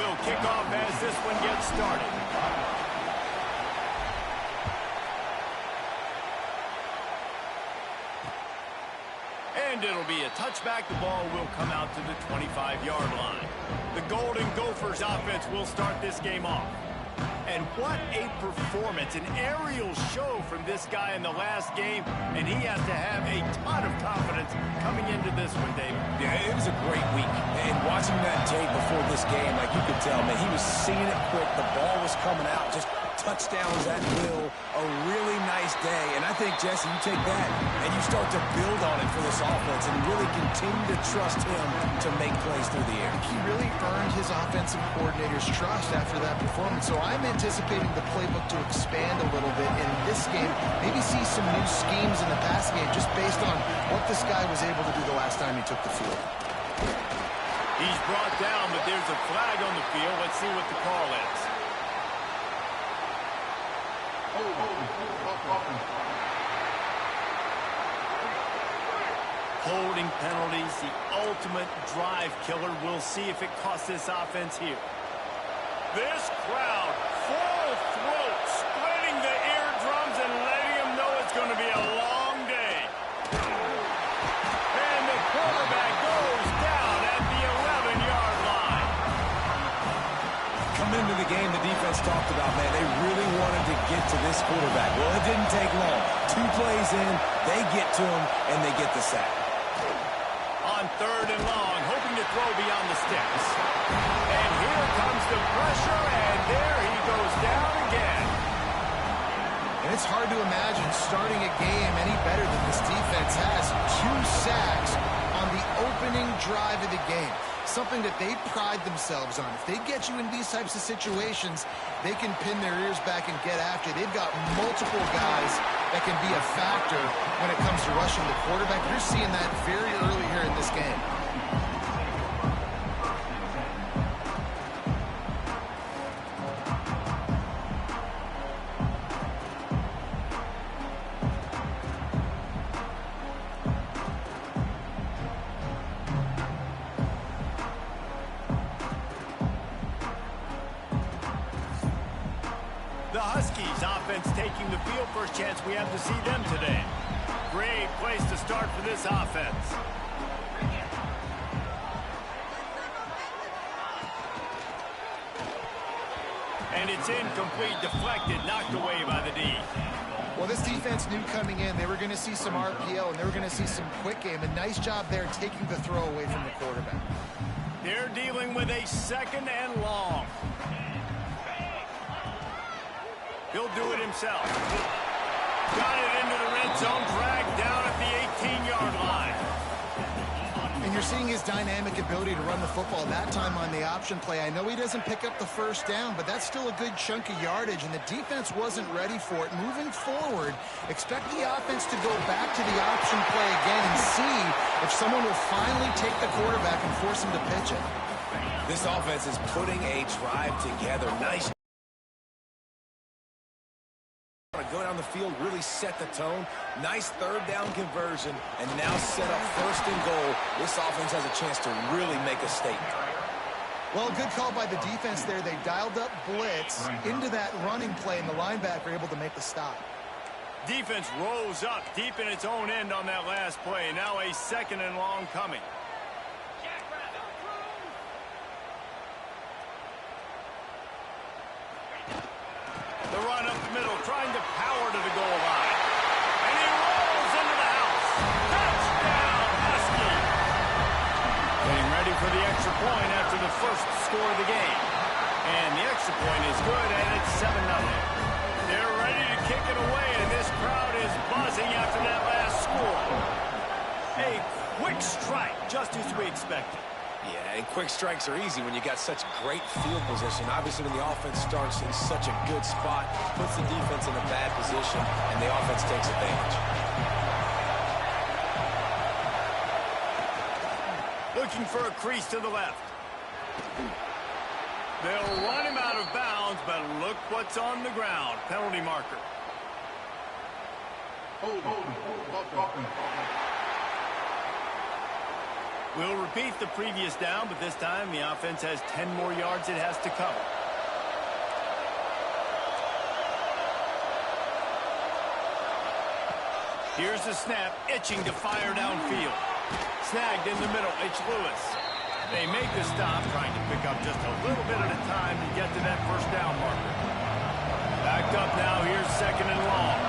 will kick off as this one gets started. And it'll be a touchback. The ball will come out to the 25-yard line. The Golden Gophers offense will start this game off. And what a performance, an aerial show from this guy in the last game, and he has to have a ton of confidence coming into this one, David. Yeah, it was a great week. And watching that tape before this game, like you could tell, man, he was seeing it quick. The ball was coming out, just touchdowns at will. A really nice day. And I think, Jesse, you take that and you start to build on it for this offense and really continue to trust him to make plays through the air. He really earned his offensive coordinator's trust after that performance. So I'm anticipating the playbook to expand a little bit in this game. Maybe see some new schemes in the passing game just based on what this guy was able to do the last time he took the field. He's brought down, but there's a flag on the field. Let's see what the call is. Holding penalties, the ultimate drive killer. We'll see if it costs this offense here. This crowd, full throat, splitting the eardrums and letting them know it's going to be a long day. And the quarterback goes down at the 11-yard line. Come into the game, the defense talked about, man, they really wanted to get to this quarterback. Well, it didn't take long. 2 plays in, they get to him, and they get the sack. On 3rd and long, hoping to throw beyond the sticks. And here comes the pressure, and there he goes down again. And it's hard to imagine starting a game any better than this defense has. 2 sacks on the opening drive of the game. Something that they pride themselves on. If they get you in these types of situations, they can pin their ears back and get after. They've got multiple guys that can be a factor when it comes to rushing the quarterback. You're seeing that very early here in this game. Taking the field, first chance we have to see them today. Great place to start for this offense. And it's incomplete, deflected, knocked away by the D. Well, this defense knew coming in they were going to see some RPO and they were going to see some quick game. A nice job there taking the throw away from the quarterback. They're dealing with a 2nd and long. He'll do it himself. Got it into the red zone, dragged down at the 18-yard line. And you're seeing his dynamic ability to run the football that time on the option play. I know he doesn't pick up the first down, but that's still a good chunk of yardage, and the defense wasn't ready for it. Moving forward, expect the offense to go back to the option play again and see if someone will finally take the quarterback and force him to pitch it. This offense is putting a drive together. Nice. Go down the field, really set the tone. Nice 3rd down conversion, and now set up 1st and goal. This offense has a chance to really make a statement. Well, good call by the defense there. They dialed up blitz into that running play, and the linebacker able to make the stop. Defense rose up deep in its own end on that last play. Now a 2nd and long coming. The run up the middle, trying to power to the goal line. And he rolls into the house. Touchdown, Husky. Getting ready for the extra point after the first score of the game. And the extra point is good, and it's 7-0. They're ready to kick it away, and this crowd is buzzing after that last score. A quick strike, just as we expected. Yeah, and quick strikes are easy when you got such great field position. Obviously, when the offense starts in such a good spot, puts the defense in a bad position, and the offense takes advantage. Looking for a crease to the left. They'll run him out of bounds, but look what's on the ground. Penalty marker. We'll repeat the previous down, but this time the offense has 10 more yards it has to cover. Here's the snap, itching to fire downfield. Snagged in the middle, H. Lewis. They make the stop, trying to pick up just a little bit at a time to get to that first down marker. Backed up now, here's second and long.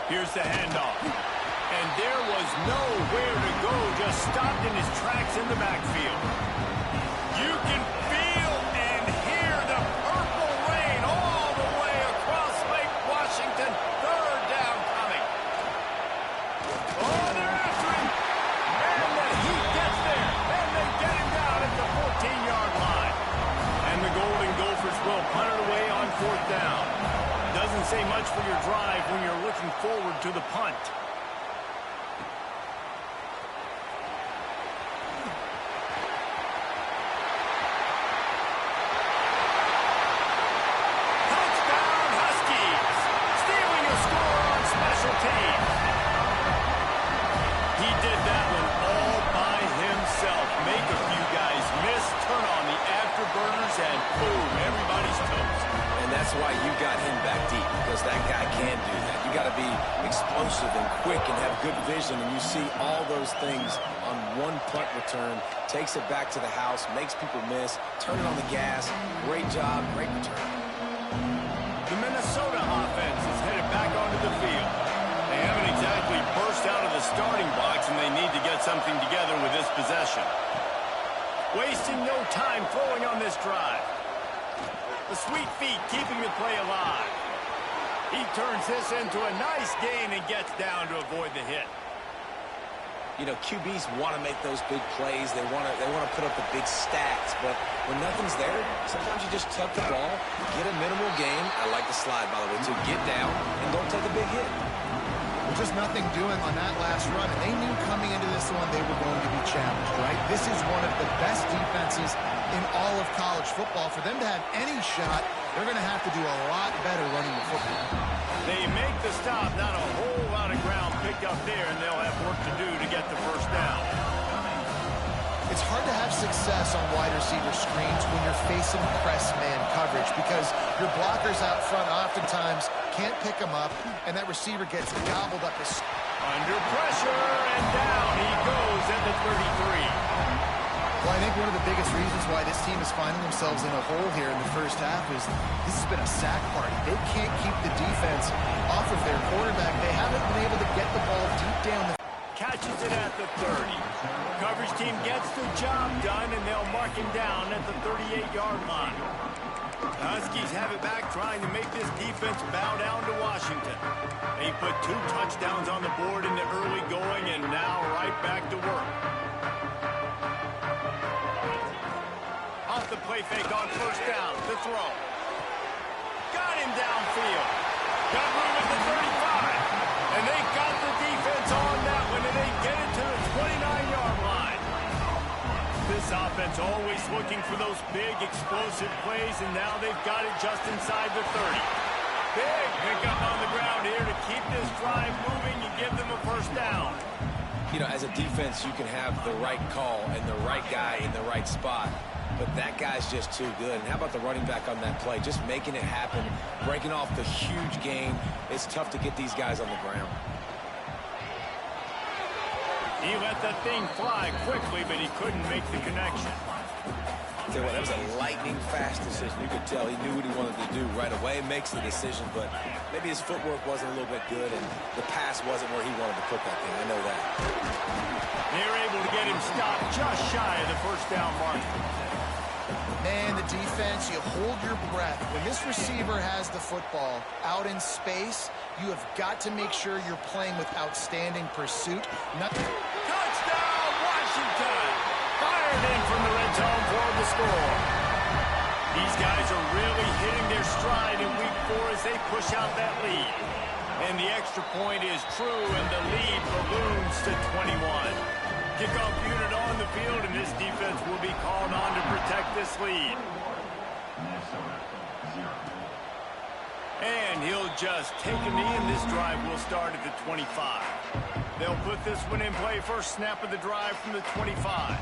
Here's the handoff. And there was nowhere to go, just stopped in his tracks in the backfield. You can feel and hear the purple rain all the way across Lake Washington. Third down coming. Oh, they're after him. And the Heat gets there. And they get him down at the 14-yard line. And the Golden Gophers will punt it away on fourth down. Doesn't say much for your drive when you're looking forward to the punt. And boom, everybody's toast. And that's why you got him back deep, because that guy can do that. You got to be explosive and quick and have good vision, and you see all those things on one punt return. Takes it back to the house, makes people miss, turn it on the gas. Great job, great return. The Minnesota offense is headed back onto the field. They haven't exactly burst out of the starting blocks, and they need to get something together with this possession. Wasting no time throwing on this drive. The sweet feet keeping the play alive. He turns this into a nice gain and gets down to avoid the hit. You know, QBs want to make those big plays. They want to put up the big stats. But when nothing's there, sometimes you just tuck the ball, get a minimal gain. I like the slide, by the way, to get down and don't take a big hit. Just nothing doing on that last run, and they knew coming into this one they were going to be challenged, right? This is one of the best defenses in all of college football. For them to have any shot, they're going to have to do a lot better running the football. They make the stop, not a whole lot of ground picked up there, and they'll have work to do to get the first down. It's hard to have success on wide receiver screens when you're facing press man coverage because your blockers out front oftentimes can't pick them up, and that receiver gets gobbled up. Under pressure, and down he goes at the 33. Well, I think one of the biggest reasons why this team is finding themselves in a hole here in the first half is this has been a sack party. They can't keep the defense off of their quarterback. They haven't been able to get the ball deep down the catches it at the 30. Coverage team gets the job done, and they'll mark him down at the 38-yard line. The Huskies have it back, trying to make this defense bow down to Washington. They put 2 touchdowns on the board in the early going, and now right back to work. Off the play fake on first down, the throw. Got him downfield. Got room at the 35. And they got the defense on that one, and they get it to the 29-yard line. This offense always looking for those big, explosive plays, and now they've got it just inside the 30. Big pickup on the ground here to keep this drive moving and give them a first down. You know, as a defense, you can have the right call and the right guy in the right spot. But that guy's just too good. And how about the running back on that play? Just making it happen, breaking off the huge gain. It's tough to get these guys on the ground. He let that thing fly quickly, but he couldn't make the connection. Tell you what, that was a lightning-fast decision. You could tell he knew what he wanted to do right away. Makes the decision, but maybe his footwork wasn't a little bit good, and the pass wasn't where he wanted to put that thing. I know that. They're able to get him stopped just shy of the first down mark. Man, the defense, you hold your breath. When this receiver has the football out in space, you have got to make sure you're playing with outstanding pursuit. Touchdown, Washington! Fired in from the red zone for the score. These guys are really hitting their stride in week 4 as they push out that lead. And the extra point is true, and the lead balloons to 21. Kickoff unit on the field, and this defense will be called on to protect this lead. And he'll just take a knee, and this drive will start at the 25. They'll put this one in play. First snap of the drive from the 25.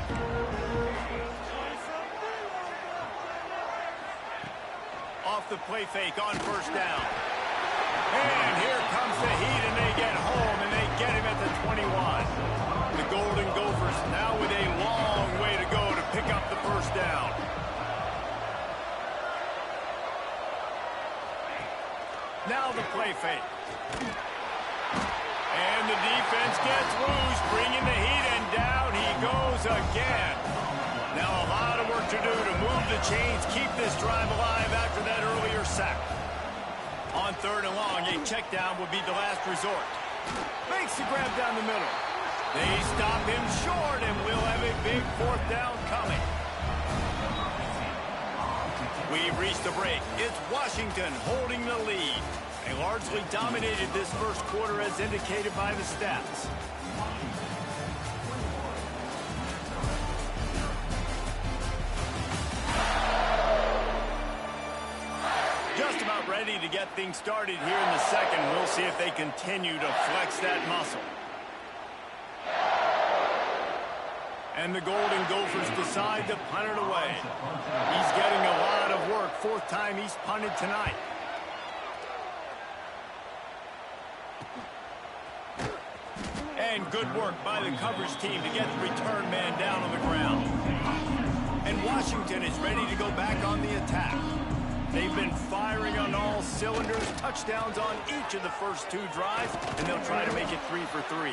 Off the play fake on first down. And here comes the heat, and they get home, and they get him at the 21. The Golden Gophers now with a long way to go to pick up the first down. Now the play fake. And the defense gets loose, bringing the heat, and down he goes again. Now a lot of work to do to move the chains, keep this drive alive after that earlier sack. On third and long, a check down would be the last resort. Makes the grab down the middle. They stop him short, and we'll have a big fourth down coming. We've reached the break. It's Washington holding the lead. They largely dominated this first quarter as indicated by the stats. Just about ready to get things started here in the second. We'll see if they continue to flex that muscle. And the Golden Gophers decide to punt it away. He's getting a lot of work. Fourth time he's punted tonight. And good work by the coverage team to get the return man down on the ground. And Washington is ready to go back on the attack. They've been firing on all cylinders, touchdowns on each of the first two drives, and they'll try to make it 3 for 3.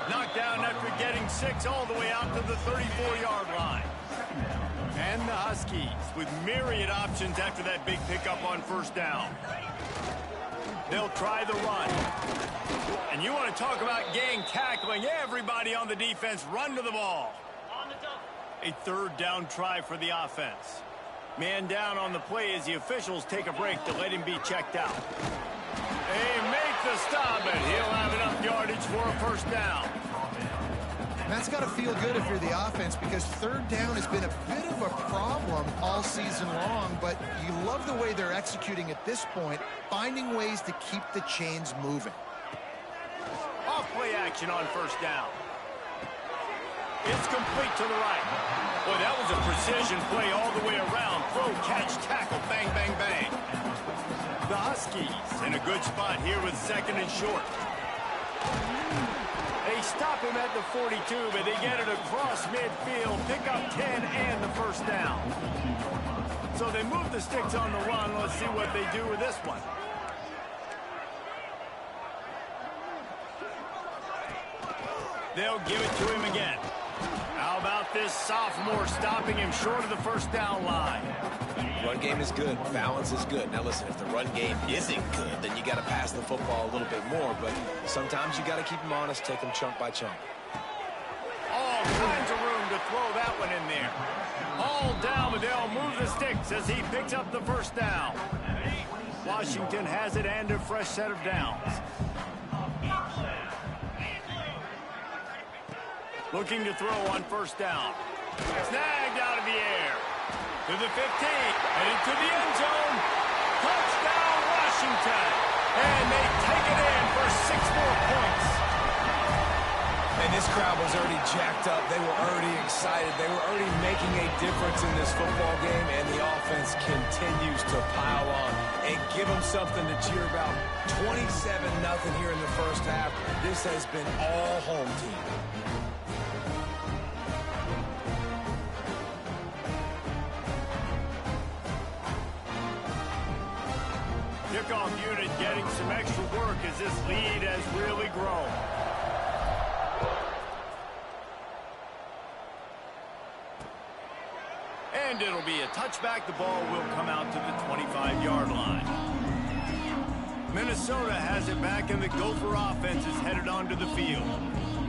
Knocked down after getting 6 all the way out to the 34-yard line. And the Huskies with myriad options after that big pickup on first down. They'll try the run. And you want to talk about gang tackling. Everybody on the defense run to the ball. A third down try for the offense. Man down on the play as the officials take a break to let him be checked out. They make the stop, and he'll have enough yardage for a first down. That's got to feel good if you're the offense, because third down has been a bit of a problem all season long, but you love the way they're executing at this point, finding ways to keep the chains moving. Off play action on first down. It's complete to the right. Boy, that was a precision play all the way around. Throw, catch, tackle, bang, bang, bang. The Huskies in a good spot here with second and short. They stop him at the 42, but they get it across midfield, pick up 10 and the first down. So they move the sticks on the run. Let's see what they do with this one. They'll give it to him again. How about this sophomore stopping him short of the first down line? Run game is good. Balance is good. Now, listen, if the run game isn't good, then you got to pass the football a little bit more. But sometimes you got to keep them honest, take them chunk by chunk. All kinds of room to throw that one in there. All down, but they'll move the sticks as he picks up the first down. Washington has it and a fresh set of downs. Looking to throw on first down. Snagged out of the air. To the 15. Headed to the end zone. Touchdown, Washington. And they take it in for 6 more points. And this crowd was already jacked up. They were already excited. They were already making a difference in this football game. And the offense continues to pile on and give them something to cheer about. 27-0 here in the first half. This has been all home team. Kickoff unit getting some extra work as this lead has really grown. And it'll be a touchback. The ball will come out to the 25-yard line. Minnesota has it back, and the Gopher offense is headed onto the field.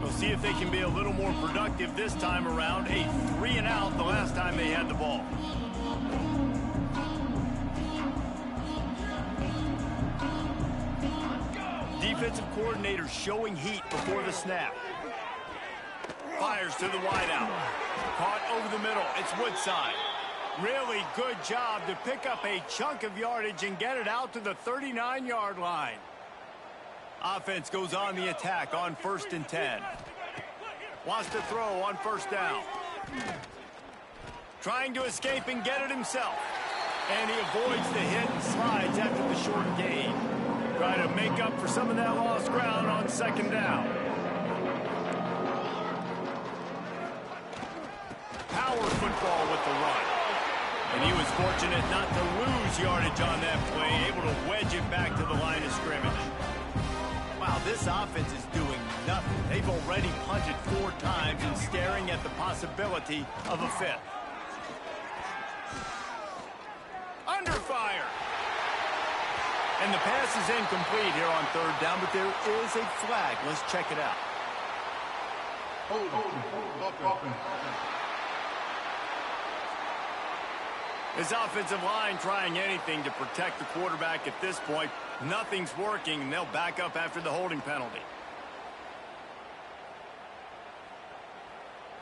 We'll see if they can be a little more productive this time around. A 3-and-out the last time they had the ball. Defensive coordinator showing heat before the snap. Fires to the wideout. Caught over the middle. It's Woodside. Really good job to pick up a chunk of yardage and get it out to the 39-yard line. Offense goes on the attack on 1st and 10. Wants to throw on 1st down. Trying to escape and get it himself. And he avoids the hit and slides after the short gain. Trying to make up for some of that lost ground on 2nd down. Power football with the run. And he was fortunate not to lose yardage on that play, able to wedge it back to the line of scrimmage. Wow, this offense is doing nothing. They've already punted 4 times and staring at the possibility of a 5th. Under fire. And the pass is incomplete here on 3rd down, but there is a flag. Let's check it out. This offensive line trying anything to protect the quarterback at this point. Nothing's working, and they'll back up after the holding penalty.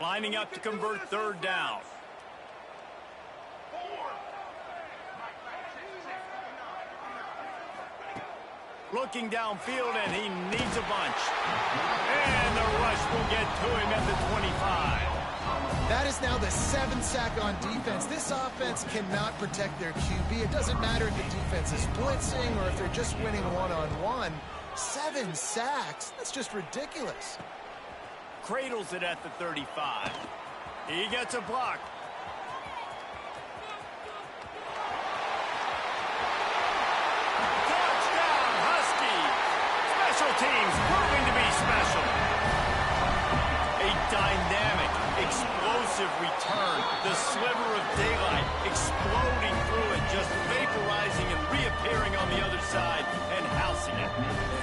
Lining up to convert 3rd down. Looking downfield, and he needs a bunch. And the rush will get to him at the 25. That is now the 7th sack on defense. This offense cannot protect their QB. It doesn't matter if the defense is blitzing or if they're just winning one-on-one. 7 sacks? That's just ridiculous. Cradles it at the 35. He gets a block. Touchdown, Huskies! Special teams proving to be special. A dynamic, explosive return. The sliver of daylight exploding through it, just vaporizing and reappearing on the other side and housing it.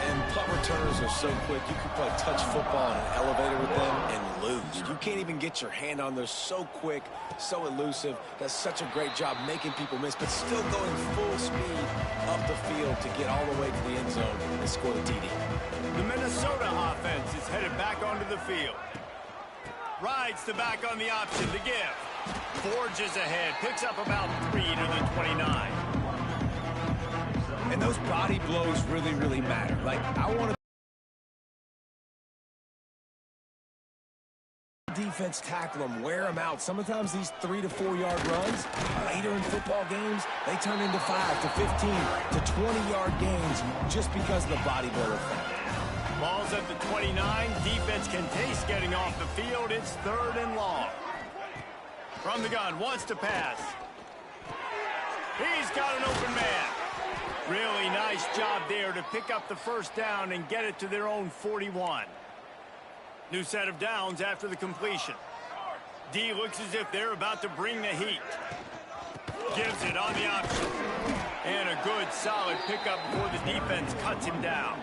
And punt returners are so quick. You can play touch football in an elevator with them and lose. You can't even get your hand on them. So quick, so elusive. Does such a great job making people miss, but still going full speed up the field to get all the way to the end zone and score the TD. The Minnesota offense is headed back onto the field. Rides the back on the option to give. Forges ahead, picks up about 3 to the 29. And those body blows really, really matter. Like, I want to defense tackle them, wear them out. Sometimes these 3 to 4 yard runs, later in football games, they turn into 5 to 15 to 20 yard gains just because of the body blow effect. Ball's at the 29. Defense can taste getting off the field. It's 3rd and long. From the gun, wants to pass. He's got an open man. Really nice job there to pick up the 1st down and get it to their own 41. New set of downs after the completion. D looks as if they're about to bring the heat. Gives it on the option. And a good, solid pickup before the defense cuts him down.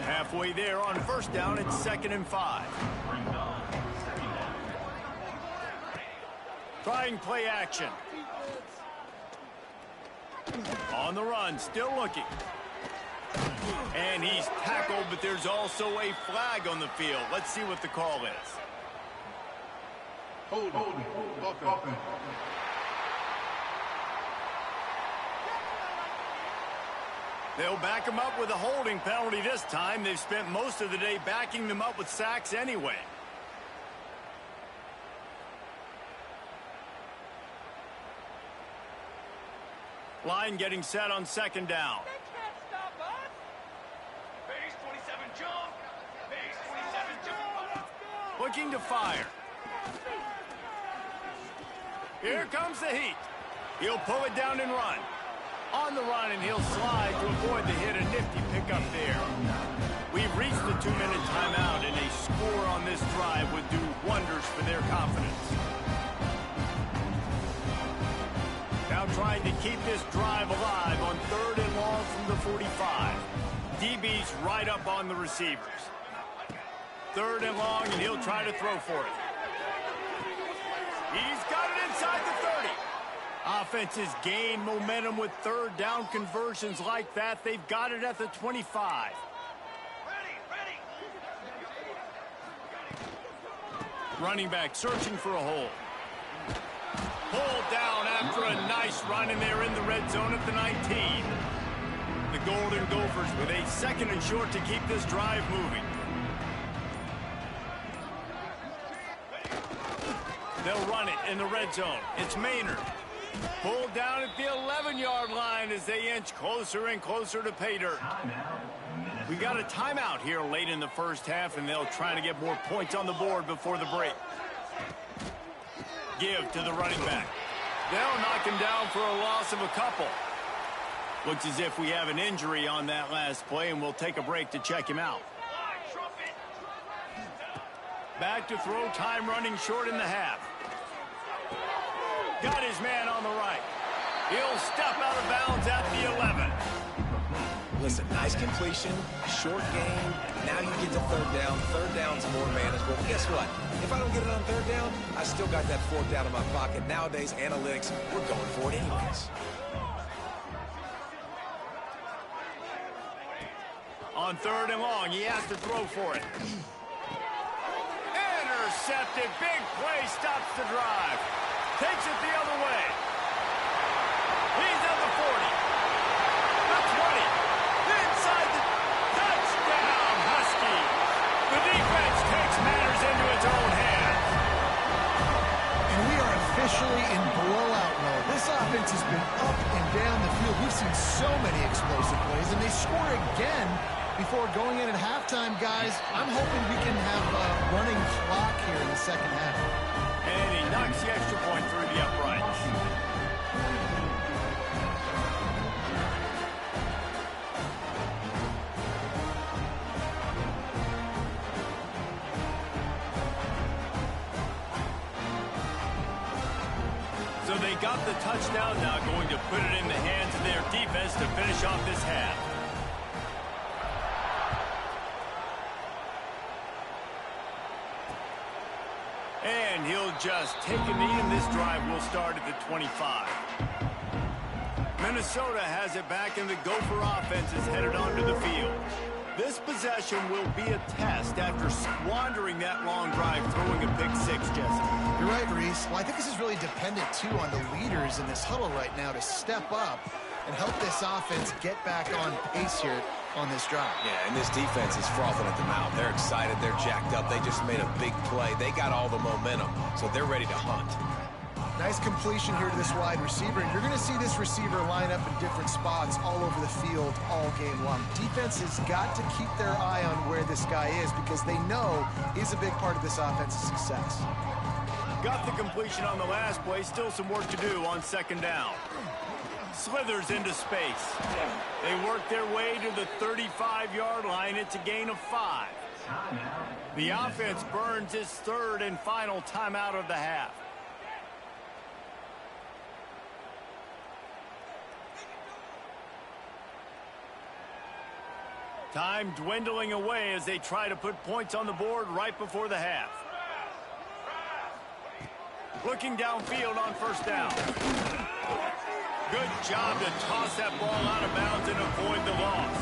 Halfway there on 1st down, it's 2nd and 5. Trying play action. On the run, still looking. And he's tackled, but there's also a flag on the field. Let's see what the call is. Hold. They'll back him up with a holding penalty this time. They've spent most of the day backing them up with sacks anyway. Line getting set on 2nd down. Base 27 jump. Base 27 jump. Looking to fire. Here comes the heat. He'll pull it down and run. On the run, and he'll slide to avoid the hit. A nifty pickup there. We've reached the 2-minute timeout, and a score on this drive would do wonders for their confidence. Now trying to keep this drive alive on 3rd and long from the 45. DB's right up on the receivers. 3rd and long, and he'll try to throw for it. He's got it inside the 30. Offenses gain momentum with 3rd down conversions like that. They've got it at the 25. Ready. Running back searching for a hole. Pulled down after a nice run, and they're in the red zone at the 19. The Golden Gophers with a 2nd and short to keep this drive moving. They'll run it in the red zone. It's Maynard. Pulled down at the 11-yard line as they inch closer and closer to pay dirt. We got a timeout here late in the first half, and they'll try to get more points on the board before the break. Give to the running back. They'll knock him down for a loss of a couple. Looks as if we have an injury on that last play, and we'll take a break to check him out. Back to throw, time running short in the half. Got his man on the right. He'll step out of bounds at the 11. Listen, nice completion, short game. Now you get to third down. Third down's more manageable. But guess what? If I don't get it on third down, I still got that 4th down in my pocket. Nowadays, analytics, we're going for it anyways. On 3rd and long, he has to throw for it. Intercepted. Big play stops the drive. Takes it the other way. He's at the 40. The 20. Inside the touchdown, Huskies. The defense takes matters into its own hands. And we are officially in blowout mode. This offense has been up and down the field. We've seen so many explosive plays, and they score again before going in at halftime, guys. I'm hoping we can have a running clock here in the second half. And he knocks the extra point through the uprights. So they got the touchdown, now going to put it in the hands of their defense to finish off this half. And he'll just take a knee, and this drive will start at the 25. Minnesota has it back, and the Gopher offense is headed onto the field. This possession will be a test after squandering that long drive, throwing a pick 6, Jesse. You're right, Reese. Well, I think this is really dependent, too, on the leaders in this huddle right now to step up and help this offense get back on pace here on this drive. Yeah, and this defense is frothing at the mouth. They're excited. They're jacked up. They just made a big play. They got all the momentum, so they're ready to hunt. Nice completion here to this wide receiver. And you're going to see this receiver line up in different spots all over the field all game long. Defense has got to keep their eye on where this guy is because they know he's a big part of this offense's success. Got the completion on the last play. Still some work to do on 2nd down. Slithers into space. They work their way to the 35-yard line. It's a gain of 5. The offense burns its 3rd and final timeout of the half. Time dwindling away as they try to put points on the board right before the half. Looking downfield on 1st down. Good job to toss that ball out of bounds and avoid the loss.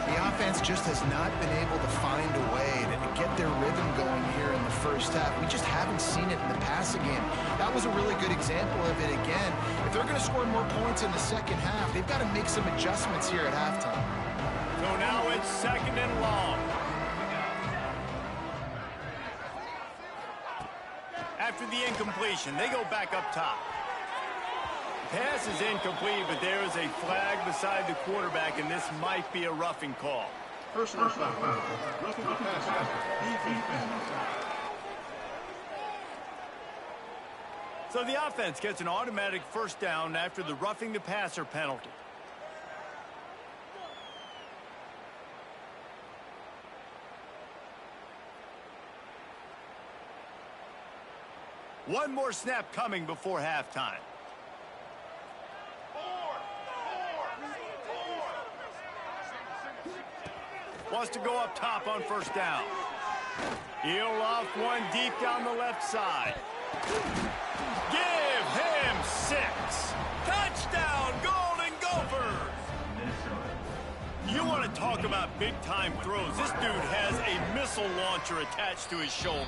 The offense just has not been able to find a way to get their rhythm going here in the first half. We just haven't seen it in the passing game. That was a really good example of it again. If they're going to score more points in the second half, they've got to make some adjustments here at halftime. So now it's 2nd and long. After the incompletion, they go back up top. Pass is incomplete, but there is a flag beside the quarterback, and this might be a roughing call. Personal foul. Roughing the passer. Defense. So the offense gets an automatic 1st down after the roughing the passer penalty. One more snap coming before halftime. Wants to go up top on 1st down. He'll off one deep down the left side. Give him 6. Touchdown, Golden Gophers! You want to talk about big-time throws. This dude has a missile launcher attached to his shoulder.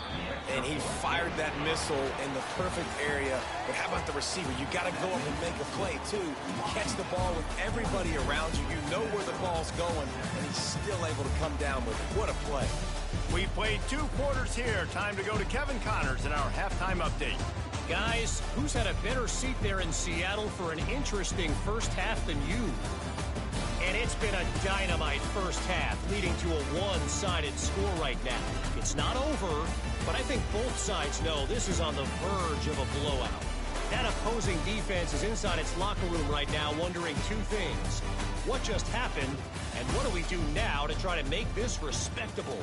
And he fired that missile in the perfect area. But how about the receiver? You got to go up and make a play, too. Catch the ball with everybody around you. You know where the ball's going, and he's still able to come down with it. What a play. We played 2 quarters here. Time to go to Kevin Connors in our halftime update. Guys, who's had a better seat there in Seattle for an interesting first half than you? And it's been a dynamite first half, leading to a one-sided score right now. It's not over, but I think both sides know this is on the verge of a blowout. That opposing defense is inside its locker room right now wondering 2 things. What just happened, and what do we do now to try to make this respectable?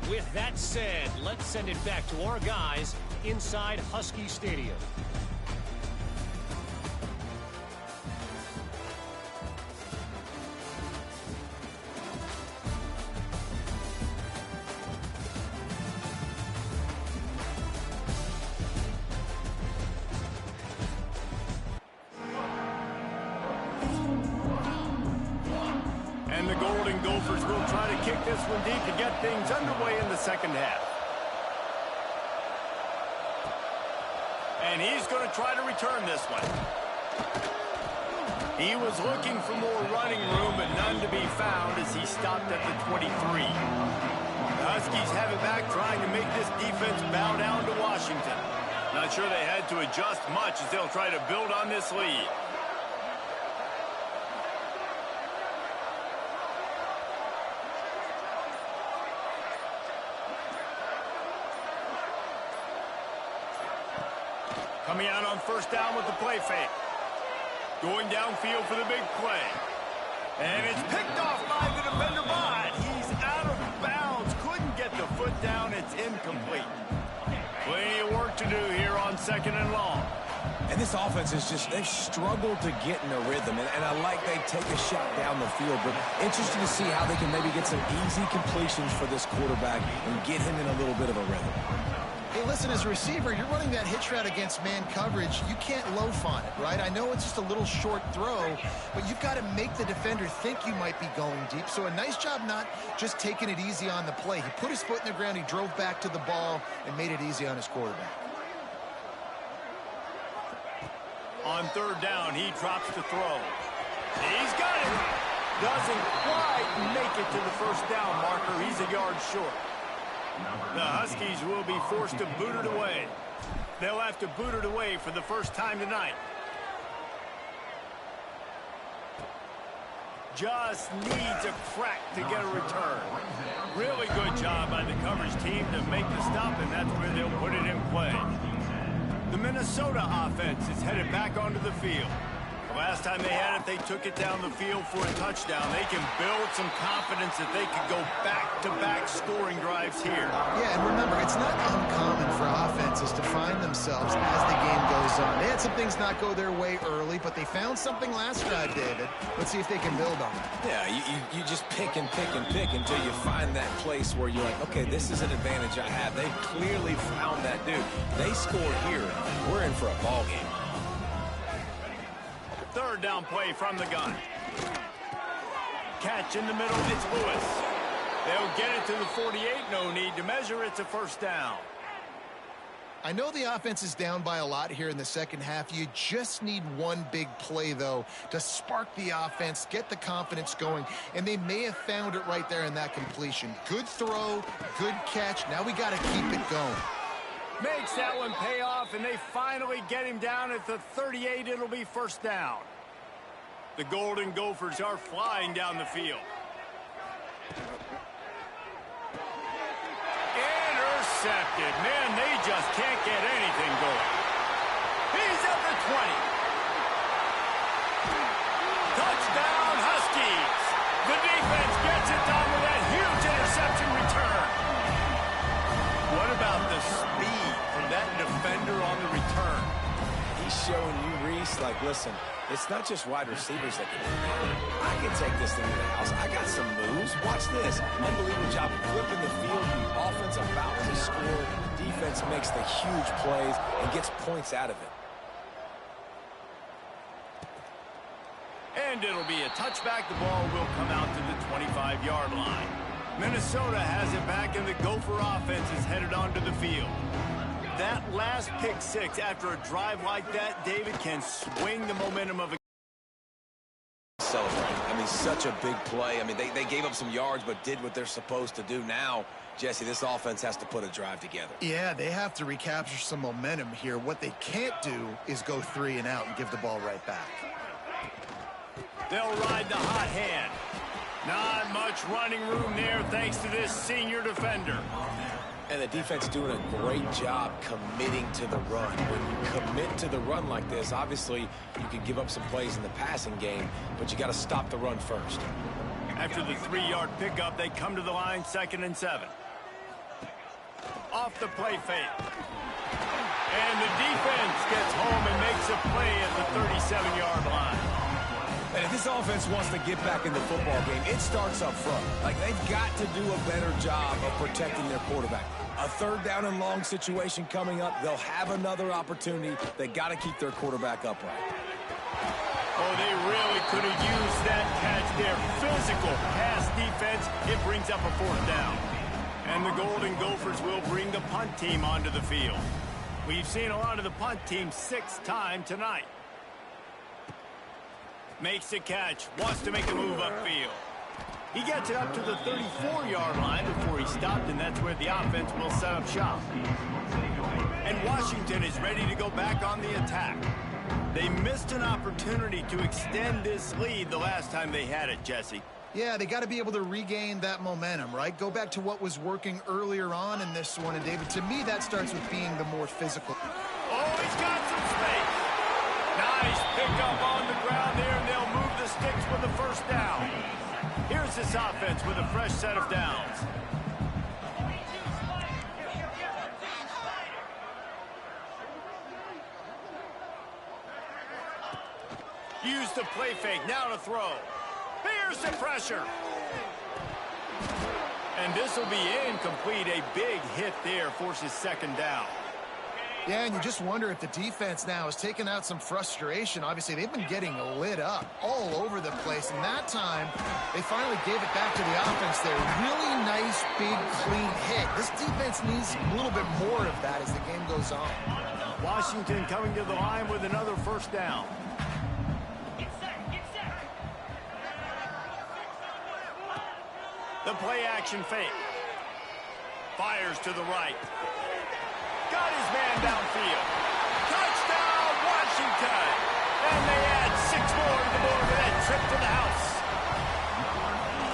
With that said, let's send it back to our guys inside Husky Stadium. And the Golden Gophers will try to kick this one deep to get things underway in the second half. And he's going to try to return this one. He was looking for more running room, but none to be found as he stopped at the 23. The Huskies have it back, trying to make this defense bow down to Washington. Not sure they had to adjust much as they'll try to build on this lead. Coming out on first down with the play fake. Going downfield for the big play. And it's picked off by the defender, but he's out of bounds. Couldn't get the foot down. It's incomplete. Plenty of work to do here on second and long. And this offense is just, they've struggled to get in a rhythm. And I like they take a shot down the field, but interesting to see how they can maybe get some easy completions for this quarterback and get him in a little bit of a rhythm. Hey, listen, as a receiver, you're running that hitch route against man coverage. You can't loaf on it, right? I know it's just a little short throw, but you've got to make the defender think you might be going deep. So a nice job not just taking it easy on the play. He put his foot in the ground, he drove back to the ball, and made it easy on his quarterback. On third down, he drops the throw. He's got it. Doesn't quite make it to the first down marker. He's a yard short. The Huskies will be forced to boot it away. They'll have to boot it away for the first time tonight. Just needs a crack to get a return. Really good job by the coverage team to make the stop, and that's where they'll put it in play. The Minnesota offense is headed back onto the field. The last time they had it, they took it down the field for a touchdown. They can build some confidence that they could go back-to-back scoring drives here. Yeah, and remember, it's not uncommon for offenses to find themselves as the game goes on. They had some things not go their way early, but they found something last drive, David. Let's see if they can build on it. Yeah, you just pick and pick and pick until you find that place where you're like, okay, this is an advantage I have. They clearly found that dude. They scored here. We're in for a ball game. Third down play from the gun. Catch in the middle, it's Lewis. They'll get it to the 48, no need to measure, it's a first down. I know the offense is down by a lot here in the second half. You just need one big play, though, to spark the offense, get the confidence going, and they may have found it right there in that completion. Good throw, good catch. Now we got to keep it going. Makes that one pay off, and they finally get him down at the 38. It'll be first down. The Golden Gophers are flying down the field. Intercepted. Man, they just can't get anything going. He's at the 20. Touchdown, Huskies. The defense gets it done with that huge interception return. What about the speed from that defender on the return? He's showing you, Reese, like, listen, it's not just wide receivers that can do that. I can take this thing to the house. I got some moves. Watch this. Unbelievable job flipping the field. The offense about to score. Defense makes the huge plays and gets points out of it. And and it'll be a touchback. The ball will come out to the 25-yard line. Minnesota has it back, and the Gopher offense is headed onto the field. That last pick six after a drive like that, David, can swing the momentum of a celebrate. I mean, such a big play. I mean, they gave up some yards but did what they're supposed to do. Now, Jesse, this offense has to put a drive together. Yeah, they have to recapture some momentum here. What they can't do is go 3 and out and give the ball right back. They'll ride the hot hand. Not much running room there thanks to this senior defender. And the defense doing a great job committing to the run. When you commit to the run like this, obviously you can give up some plays in the passing game, but you got to stop the run first. After the 3-yard pickup, they come to the line, 2nd and 7. Off the play fake. And the defense gets home and makes a play at the 37-yard line. And if this offense wants to get back in the football game, it starts up front. Like, they've got to do a better job of protecting their quarterback. A 3rd down and long situation coming up. They'll have another opportunity. They got to keep their quarterback upright. Oh, they really could have used that catch there. Physical pass defense. It brings up a 4th down. And the Golden Gophers will bring the punt team onto the field. We've seen a lot of the punt team 6 times tonight. Makes the catch. Wants to make a move upfield. He gets it up to the 34-yard line before he stopped, and that's where the offense will set up shop. And Washington is ready to go back on the attack. They missed an opportunity to extend this lead the last time they had it, Jesse. Yeah, they got to be able to regain that momentum, right? Go back to what was working earlier on in this one. And, David, to me, that starts with being the more physical. Oh, he's got some space. Nice pickup on the ground there, and they'll move the sticks with the 1st down. Here's this offense with a fresh set of downs. Use the play fake, now to throw. Here's the pressure. And this will be incomplete. A big hit there forces 2nd down. Yeah, and you just wonder if the defense now has taken out some frustration. Obviously, they've been getting lit up all over the place. And that time, they finally gave it back to the offense there. Really nice, big, clean hit. This defense needs a little bit more of that as the game goes on. Washington coming to the line with another 1st down. The play action fake. Fires to the right. Got his man downfield. Touchdown, Washington! And they add 6 more to the board with that trip to the house.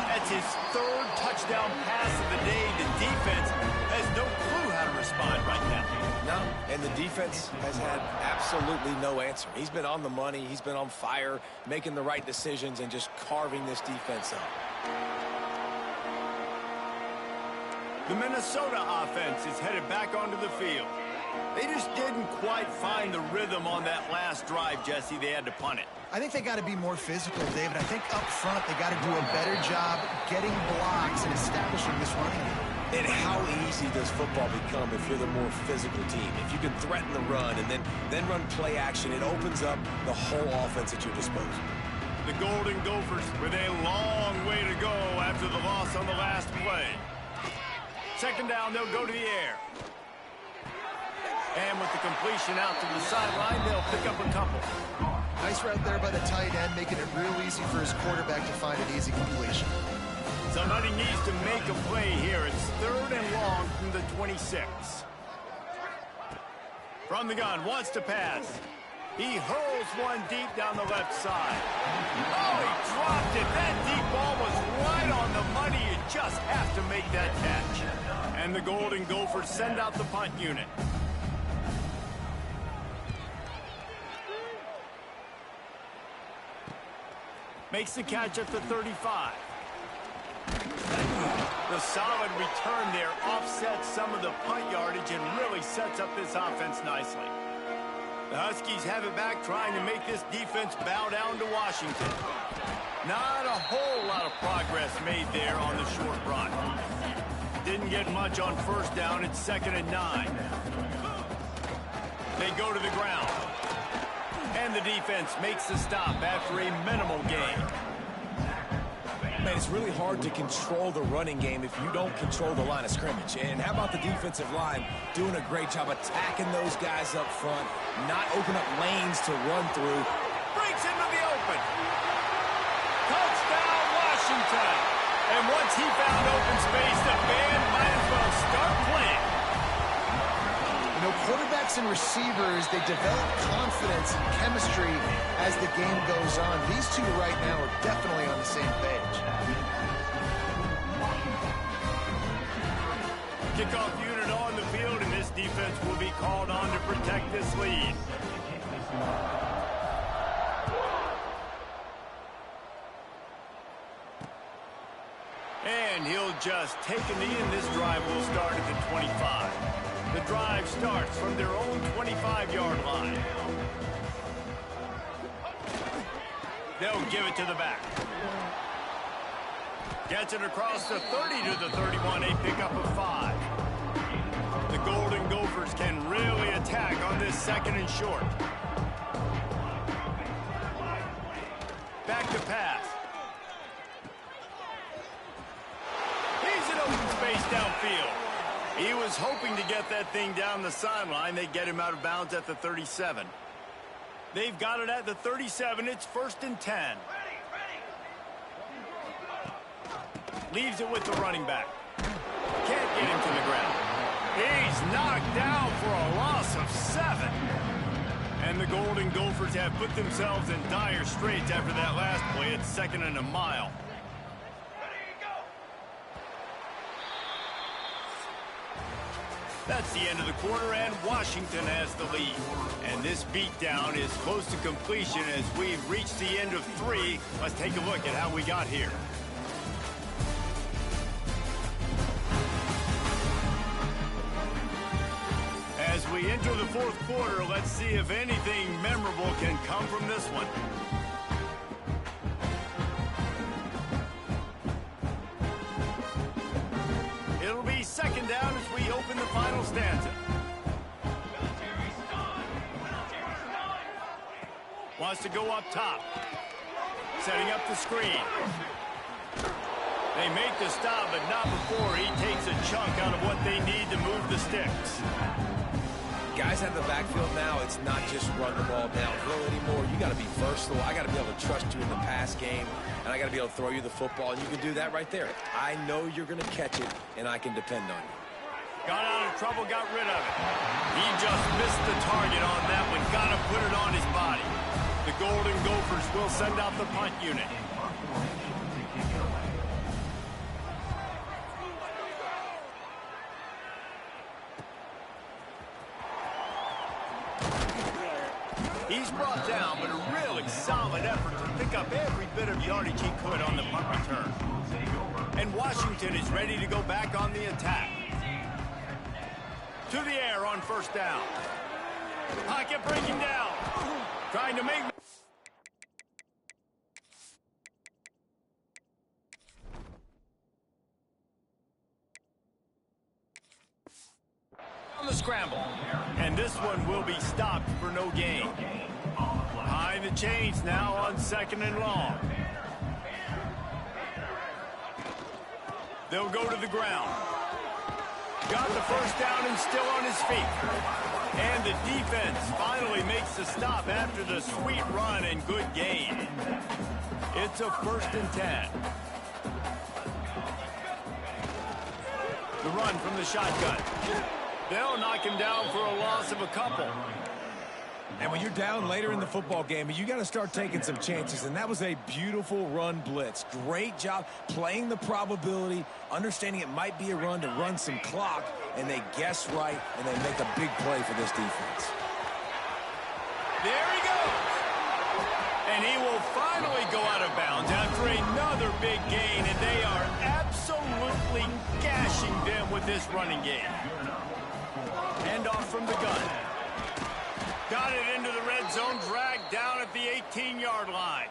That's his 3rd touchdown pass of the day. The defense has no clue how to respond right now. No, and the defense has had absolutely no answer. He's been on the money. He's been on fire, making the right decisions and just carving this defense up. The Minnesota offense is headed back onto the field. They just didn't quite find the rhythm on that last drive, Jesse. They had to punt it. I think they got to be more physical, David. I think up front they got to do a better job getting blocks and establishing this running game. And how easy does football become if you're the more physical team? If you can threaten the run and then run play action, it opens up the whole offense at your disposal. The Golden Gophers with a long way to go after the loss on the last play. 2nd down, they'll go to the air. And with the completion out to the sideline, they'll pick up a couple. Nice route there by the tight end, making it real easy for his quarterback to find an easy completion. Somebody needs to make a play here. It's 3rd and long from the 26. From the gun, wants to pass. He hurls one deep down the left side. Oh, he dropped it. That deep ball was right on the money. You just have to make that catch. And the Golden Gophers send out the punt unit. Makes the catch at the 35. The solid return there offsets some of the punt yardage and really sets up this offense nicely. The Huskies have it back, trying to make this defense bow down to Washington. Not a whole lot of progress made there on the short run. Didn't get much on 1st down. It's 2nd and 9. They go to the ground. And the defense makes the stop after a minimal gain. Man, it's really hard to control the running game if you don't control the line of scrimmage. And how about the defensive line doing a great job attacking those guys up front, not open up lanes to run through. Breaks into the open. Touchdown, Washington. And once he found open space, the band might as well start playing. You know, quarterbacks and receivers, they develop confidence and chemistry as the game goes on. These two right now are definitely on the same page. Kickoff unit on the field, and this defense will be called on to protect this lead. And he'll just take a knee, and this drive will start at the 25. The drive starts from their own 25-yard line. They'll give it to the back. Gets it across the 30 to the 31, a pickup of 5. The Golden Gophers can really attack on this second and short. Back to pass. He's in open space downfield. He was hoping to get that thing down the sideline. They get him out of bounds at the 37. They've got it at the 37. It's 1st and 10. Leaves it with the running back. Can't get him to the ground. He's knocked down for a loss of 7. And the Golden Gophers have put themselves in dire straits after that last play. It's 2nd and a mile. That's the end of the quarter, and Washington has the lead. And this beatdown is close to completion as we've reached the end of 3. Let's take a look at how we got here. As we enter the 4th quarter, let's see if anything memorable can come from this one. It'll be 2nd down as we open the final stanza. Wants to go up top. Setting up the screen. They make the stop, but not before he takes a chunk out of what they need to move the sticks. Guys out of the backfield now, it's not just run the ball downhill anymore. You got to be versatile. I got to be able to trust you in the pass game, and I got to be able to throw you the football, and you can do that right there. I know you're going to catch it, and I can depend on you. Got out of trouble, got rid of it. He just missed the target on that one. Got to put it on his body. The Golden Gophers will send out the punt unit. He's brought down, but a really solid effort to pick up every bit of yardage he could on the punt return. And Washington is ready to go back on the attack. To the air on 1st down. Pocket breaking down. Trying to make... on the scramble. And this one will be stopped for no gain. Behind the chains now on 2nd and long. They'll go to the ground. Got the 1st down and still on his feet. And the defense finally makes the stop after the sweet run and good gain. It's a 1st and 10. The run from the shotgun. They'll knock him down for a loss of a couple. And when you're down later in the football game, you got to start taking some chances. And that was a beautiful run blitz. Great job playing the probability, understanding it might be a run to run some clock, and they guess right, and they make a big play for this defense. There he goes. And he will finally go out of bounds after another big gain, and they are absolutely gashing them with this running game. Hand off from the gun. Got it into the red zone, dragged down at the 18-yard line.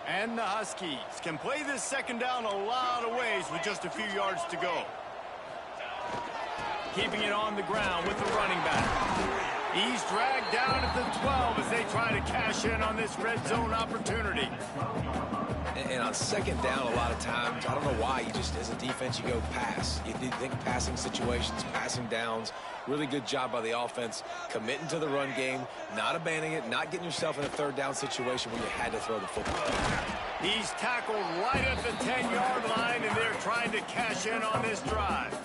And the Huskies can play this 2nd down a lot of ways with just a few yards to go. Keeping it on the ground with the running back. He's dragged down at the 12 as they try to cash in on this red zone opportunity. And on second down, a lot of times, I don't know why, you just, as a defense, you go pass. You think passing situations, passing downs. Really good job by the offense, committing to the run game, not abandoning it, not getting yourself in a third down situation where you had to throw the football. He's tackled right at the 10-yard line, and they're trying to cash in on this drive.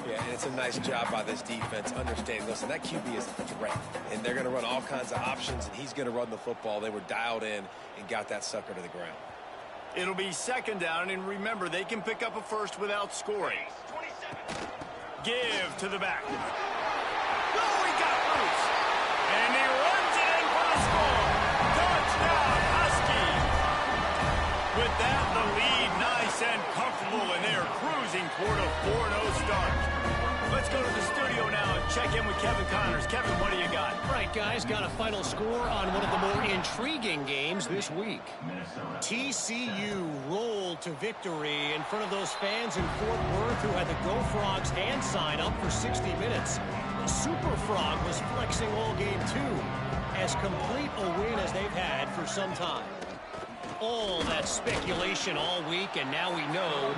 Yeah, and it's a nice job by this defense understanding, listen, that QB is a threat, and they're going to run all kinds of options, and he's going to run the football. They were dialed in and got that sucker to the ground. It'll be second down, and remember, they can pick up a first without scoring. Give to the back. Oh, he got loose. And he runs it in for the score. Touchdown, Huskies. With that, the lead nice and comfortable, and they're cruising toward a 4-0 start. Let's go to the studio now and check in with Kevin Connors. Kevin, what do you got? All right, guys, got a final score on one of the more intriguing games this week. TCU rolled to victory in front of those fans in Fort Worth who had the Go Frogs hand sign up for 60 minutes. The Super Frog was flexing all game too, as complete a win as they've had for some time. All that speculation all week, and now we know.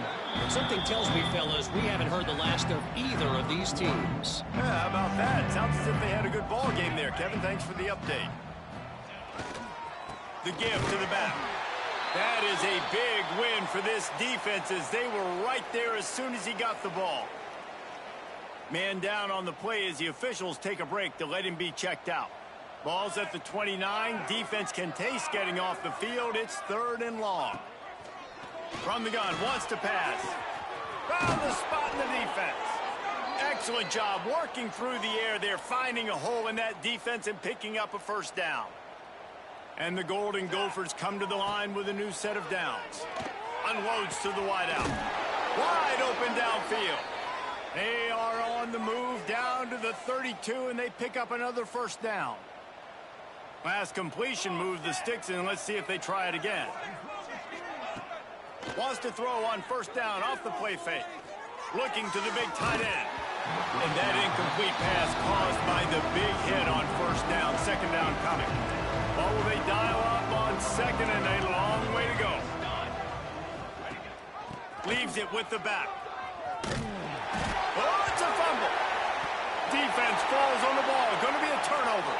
Something tells me, fellas, we haven't heard the last of either of these teams. Yeah, how about that? Sounds as if they had a good ball game there. Kevin, thanks for the update. The give to the back. That is a big win for this defense as they were right there as soon as he got the ball. Man down on the play as the officials take a break to let him be checked out. Ball's at the 29. Defense can taste getting off the field. It's 3rd and long. From the gun, wants to pass. Found the spot in the defense. Excellent job working through the air there, finding a hole in that defense and picking up a first down. And the Golden Gophers come to the line with a new set of downs. Unloads to the wideout. Wide open downfield. They are on the move down to the 32, and they pick up another first down. Last completion moved the sticks, and let's see if they try it again. Wants to throw on first down off the play fake. Looking to the big tight end. And that incomplete pass caused by the big hit on first down, second down coming. Well, will they dial up on second, and a long way to go. Leaves it with the back. Oh, it's a fumble. Defense falls on the ball. Going to be a turnover.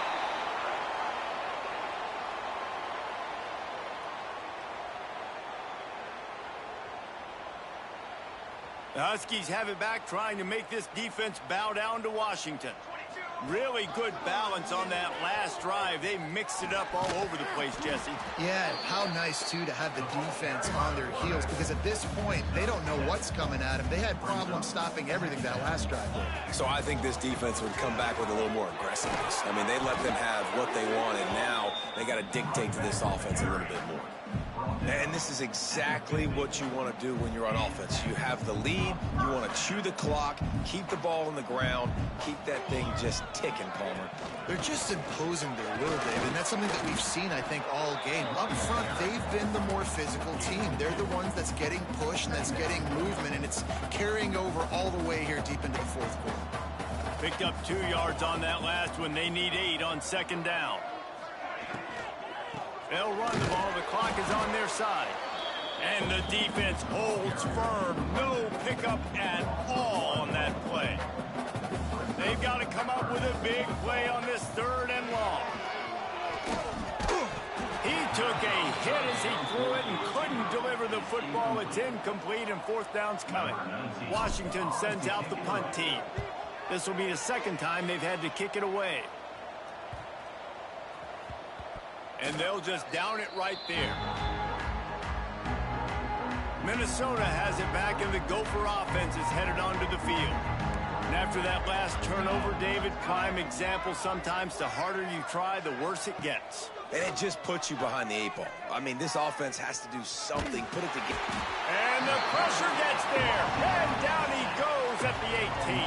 The Huskies have it back, trying to make this defense bow down to Washington. Really good balance on that last drive. They mixed it up all over the place, Jesse. Yeah, how nice, too, to have the defense on their heels, because at this point, they don't know what's coming at them. They had problems stopping everything that last drive. So I think this defense would come back with a little more aggressiveness. I mean, they let them have what they wanted. Now they got to dictate to this offense a little bit more. And this is exactly what you want to do when you're on offense. You have the lead, you want to chew the clock, keep the ball on the ground, keep that thing just ticking, Palmer. They're just imposing their will, David, and that's something that we've seen, I think, all game. Up front, they've been the more physical team. They're the ones that's getting pushed and that's getting movement, and it's carrying over all the way here deep into the fourth quarter. Picked up 2 yards on that last one. They need 8 on second down. They'll run the ball. The clock is on their side. And the defense holds firm. No pickup at all on that play. They've got to come up with a big play on this 3rd and long. He took a hit as he threw it and couldn't deliver the football. It's incomplete, and 4th down's coming. Washington sends out the punt team. This will be the second time they've had to kick it away. And they'll just down it right there. Minnesota has it back, and the Gopher offense is headed onto the field. And after that last turnover, David, prime example, sometimes the harder you try, the worse it gets. And it just puts you behind the 8 ball. I mean, this offense has to do something, put it together. And the pressure gets there. And down he goes at the 18.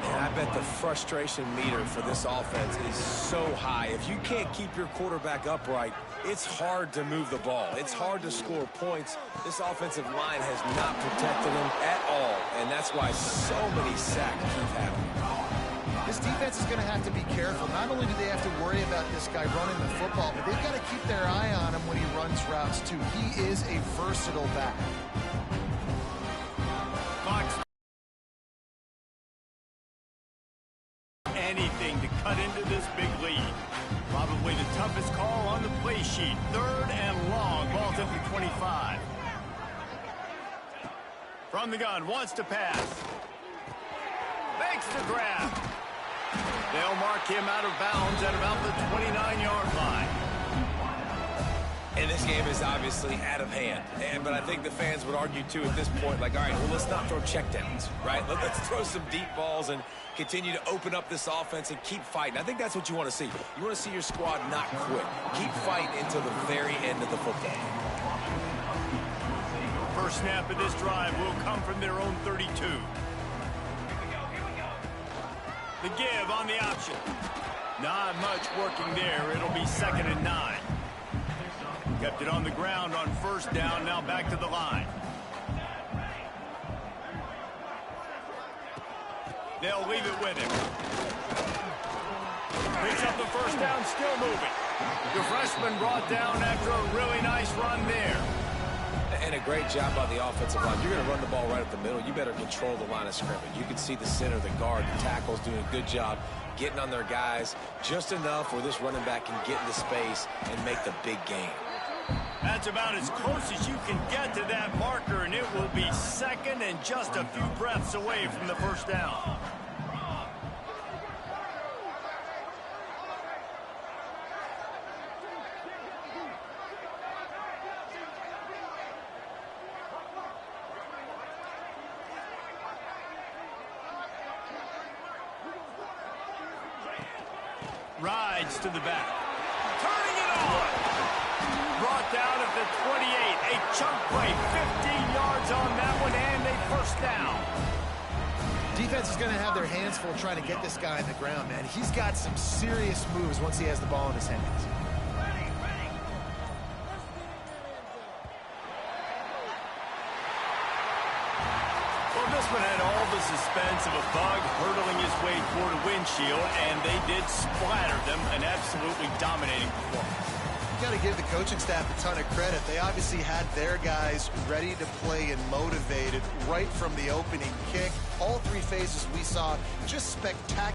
And I bet the frustration meter for this offense is so high. If you can't keep your quarterback upright, it's hard to move the ball. It's hard to score points. This offensive line has not protected him at all, and that's why so many sacks keep happening. this defense is going to have to be careful. Not only do they have to worry about this guy running the football, but they've got to keep their eye on him when he runs routes, too. He is a versatile back. Anything to cut into this big lead. Probably the toughest call on the play sheet. 3rd and long. Ball's at the 25. From the gun, wants to pass. Makes the grab. They'll mark him out of bounds at about the 29-yard line. And this game is obviously out of hand. But I think the fans would argue, too, at this point, like, all right, well, let's not throw checkdowns, right? Let's throw some deep balls and continue to open up this offense and keep fighting. I think that's what you want to see. You want to see your squad not quit. Keep fighting until the very end of the football. First snap of this drive will come from their own 32. The give on the option. Not much working there. It'll be 2nd and 9. Kept it on the ground on 1st down. Now back to the line. They'll leave it with him. Picks up the 1st down, still moving. The freshman brought down after a really nice run there. And a great job by the offensive line. You're going to run the ball right up the middle. You better control the line of scrimmage. You can see the center, the guard, the tackles doing a good job getting on their guys just enough where this running back can get into space and make the big game. That's about as close as you can get to that marker, and it will be 2nd and just a few breaths away from the 1st down. Rides to the back. Turning it on. Brought down at the 28. A chunk play. 15 yards on that one and a 1st down. Defense is going to have their hands full trying to get this guy on the ground, man. He's got some serious moves once he has the ball in his hands. Well, this one had all the suspense of a bug hurtling his way toward a windshield, and they did splatter them. An absolutely dominating performance. You got to give the coaching staff a ton of credit. They obviously had their guys ready to play and motivated right from the opening kick. All 3 phases we saw just spectacular.